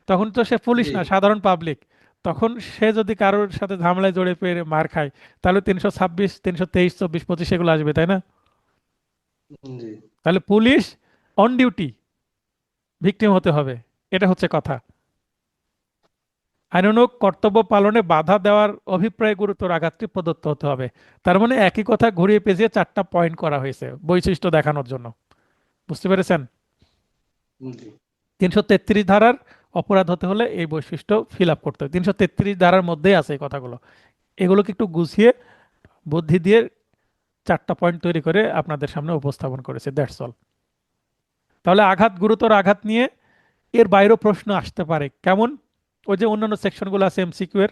তখন তো সে পুলিশ জি না, সাধারণ পাবলিক। তখন সে যদি কারোর সাথে ঝামেলায় জড়িয়ে পড়ে মার খায়, তাহলে 326, 323, 24, 25 এগুলো আসবে, তাই না? জি তাহলে পুলিশ অন ডিউটি ভিকটিম হতে হবে, এটা হচ্ছে কথা। আইনানুগ কর্তব্য পালনে বাধা দেওয়ার অভিপ্রায়ে গুরুতর আঘাতটি প্রদত্ত হতে হবে। তার মানে একই কথা ঘুরিয়ে পেঁচিয়ে 4টা পয়েন্ট করা হয়েছে বৈশিষ্ট্য দেখানোর জন্য। বুঝতে পেরেছেন? জি 333 ধারার অপরাধ হতে হলে এই বৈশিষ্ট্য ফিল আপ করতে হবে, 333 ধারার মধ্যেই আছে এই কথাগুলো। এগুলোকে একটু গুছিয়ে বুদ্ধি দিয়ে 4টা পয়েন্ট তৈরি করে আপনাদের সামনে উপস্থাপন করেছে, দ্যাটস অল। তাহলে আঘাত, গুরুতর আঘাত নিয়ে এর বাইরেও প্রশ্ন আসতে পারে, কেমন? ওই যে অন্যান্য সেকশনগুলো আছে এমসিকিউ এর,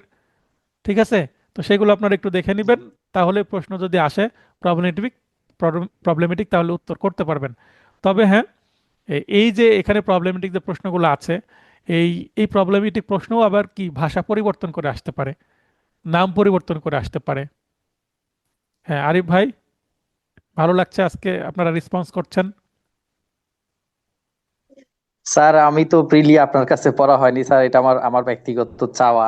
ঠিক আছে? তো সেগুলো আপনারা একটু দেখে নেবেন, তাহলে প্রশ্ন যদি আসে প্রবলেমেটিক প্রবলেমেটিক তাহলে উত্তর করতে পারবেন। তবে হ্যাঁ, এই যে এখানে প্রবলেমেটিক যে প্রশ্নগুলো আছে, এই এই প্রবলেমেটিক প্রশ্নও আবার কি ভাষা পরিবর্তন করে আসতে পারে, নাম পরিবর্তন করে আসতে পারে। হ্যাঁ আরিফ ভাই, ভালো লাগছে আজকে আপনারা রেসপন্স করছেন। স্যার আমি তো প্রিলি আপনার কাছে পড়া হয়নি স্যার, এটা আমার আমার ব্যক্তিগত চাওয়া।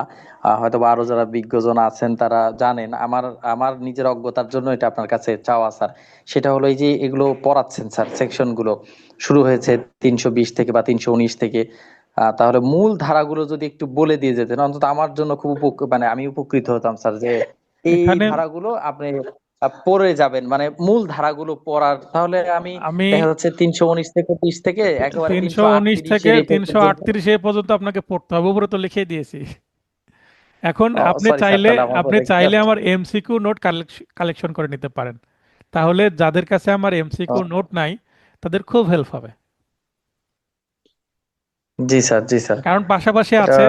হয়তো বা আরো যারা বিজ্ঞজন আছেন তারা জানেন, আমার আমার নিজের অজ্ঞতার জন্য এটা আপনার কাছে চাওয়া স্যার। সেটা হলো এই যে এগুলো পড়াচ্ছেন স্যার, সেকশন গুলো শুরু হয়েছে 320 থেকে বা 319 থেকে। তাহলে মূল ধারাগুলো যদি একটু বলে দিয়ে যেতেন অন্তত আমার জন্য খুব মানে আমি উপকৃত হতাম স্যার, যে এই এখানে ধারাগুলো আপনি পড়ে যাবেন, মানে মূল ধারাগুলো পড়ার, তাহলে আমি আমি দেখা যাচ্ছে 319 থেকে 30 থেকে একেবারে 319 থেকে 338-এর এই পর্যন্ত। 338 এ পর্যন্ত আপনাকে পড়তে হবে, উপরে তো লিখে দিয়েছি। এখন আপনি সরি স্যার, চাইলে তাহলে আমার আপনি বোধহয় চাইলে খেয়াল। আমার এমসিকিউ নোট কালেকশন করে নিতে পারেন, তাহলে যাদের কাছে আমার এমসিকিউ ও, নোট নাই তাদের খুব হেল্প হবে। জি স্যার, জি স্যার। কারণ পাশাপাশি এটা আছে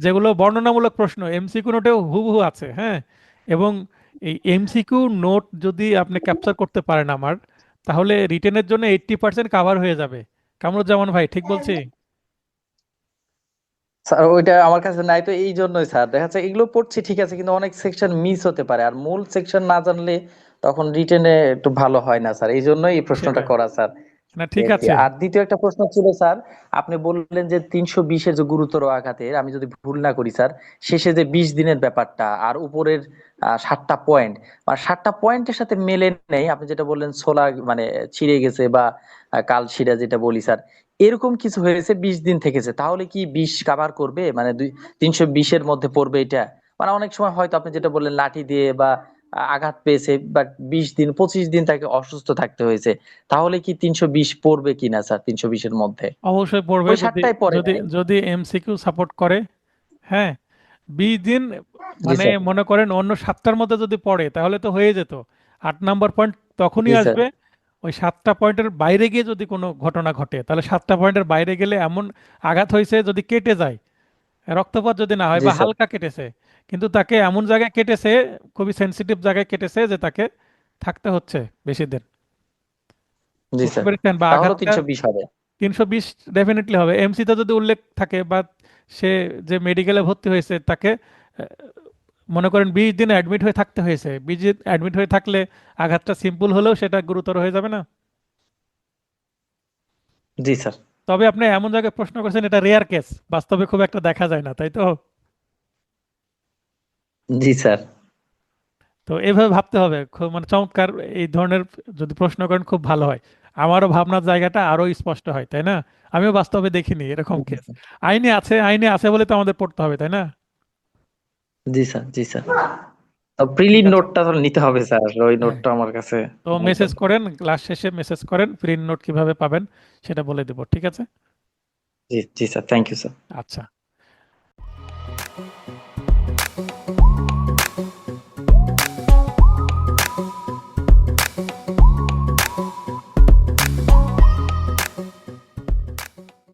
যেগুলো বর্ণনামূলক প্রশ্ন, এমসিকিউ নোটেও হুবহু আছে, হ্যাঁ। এবং এই এমসিকিউ নোট যদি আপনি ক্যাপচার করতে পারেন আমার, তাহলে রিটেনের জন্য 80% কাভার হয়ে যাবে। কামরুজ্জামান ভাই ঠিক বলছি? স্যার ওইটা আমার কাছে নাই, তো এই জন্যই স্যার দেখা যাচ্ছে এগুলো পড়ছি ঠিক আছে, কিন্তু অনেক সেকশন মিস হতে পারে, আর মূল সেকশন না জানলে তখন রিটেনে একটু ভালো হয় না স্যার, এই জন্যই এই প্রশ্নটা সেটাই। করা স্যার। না এই ঠিক আর কি। আছে। আর দ্বিতীয় একটা প্রশ্ন ছিল স্যার, আপনি বললেন যে 320-এর যে গুরুতর আঘাতের, আমি যদি ভুল না করি স্যার, শেষে যে 20 দিনের ব্যাপারটা আর উপরের 7টা পয়েন্ট, আর 7টা পয়েন্টের সাথে মেলে নেই, আপনি যেটা বললেন ছোলা মানে ছিঁড়ে গেছে বা কাল শিরা যেটা বলি স্যার, এরকম কিছু হয়েছে 20 দিন থেকেছে, তাহলে কি 20 কাভার করবে, মানে 320-এর মধ্যে পড়বে এটা? মানে অনেক সময় হয়তো আপনি যেটা বললেন লাঠি দিয়ে বা আঘাত পেয়েছে, বাট 20 দিন 25 দিন তাকে অসুস্থ থাকতে হয়েছে, তাহলে কি 320 পড়বে কিনা স্যার 320-এর মধ্যে? অবশ্যই পড়বে, ওই যদি সাতটাই পড়ে যদি নাই। যদি এমসিকিউ সাপোর্ট করে। হ্যাঁ, 20 দিন জি মানে স্যার, মনে করেন অন্য 7টার মধ্যে যদি পড়ে তাহলে তো হয়ে যেত। 8 নাম্বার পয়েন্ট তখনই জি স্যার। আসবে ওই 7টা পয়েন্টের বাইরে গিয়ে যদি কোনো ঘটনা ঘটে, তাহলে 7টা পয়েন্টের বাইরে গেলে এমন আঘাত হয়েছে যদি কেটে যায়, রক্তপাত যদি না হয় জি বা স্যার। হালকা কেটেছে, কিন্তু তাকে এমন জায়গায় কেটেছে, খুবই সেনসিটিভ জায়গায় কেটেছে যে তাকে থাকতে হচ্ছে বেশি দিন। জি বুঝতে স্যার, পেরেছেন? বা তাহলে আঘাতটা 320 হবে। 320 ডেফিনেটলি হবে। এমসিতে যদি উল্লেখ থাকে বা সে যে মেডিকেলে ভর্তি হয়েছে তাকে মনে করেন 20 দিন অ্যাডমিট হয়ে থাকতে হয়েছে, 20 দিন অ্যাডমিট হয়ে থাকলে আঘাতটা সিম্পল হলেও সেটা গুরুতর হয়ে যাবে না? জি স্যার। তবে আপনি এমন জায়গায় প্রশ্ন করছেন, এটা রেয়ার কেস, বাস্তবে খুব একটা দেখা যায় না, তাই তো? জি স্যার। তো এইভাবে ভাবতে হবে, খুব মানে চমৎকার। এই ধরনের যদি প্রশ্ন করেন খুব ভালো হয়, আমারও ভাবনার জায়গাটা আরো স্পষ্ট হয়, তাই না? আমিও বাস্তবে দেখিনি এরকম জি কেস। স্যার। আইনে আছে বলে তো আমাদের পড়তে হবে, তাই না? জি স্যার। জি স্যার। ঠিক প্রিলির আছে। নোটটা তাহলে নিতে হবে স্যার, ওই হ্যাঁ, নোটটা আমার কাছে তো নাই তো। মেসেজ করেন, ক্লাস শেষে মেসেজ করেন, প্রিন্ট নোট কিভাবে পাবেন সেটা বলে দেবো, ঠিক আছে? জি জি স্যার, থ্যাংক ইউ স্যার। আচ্ছা।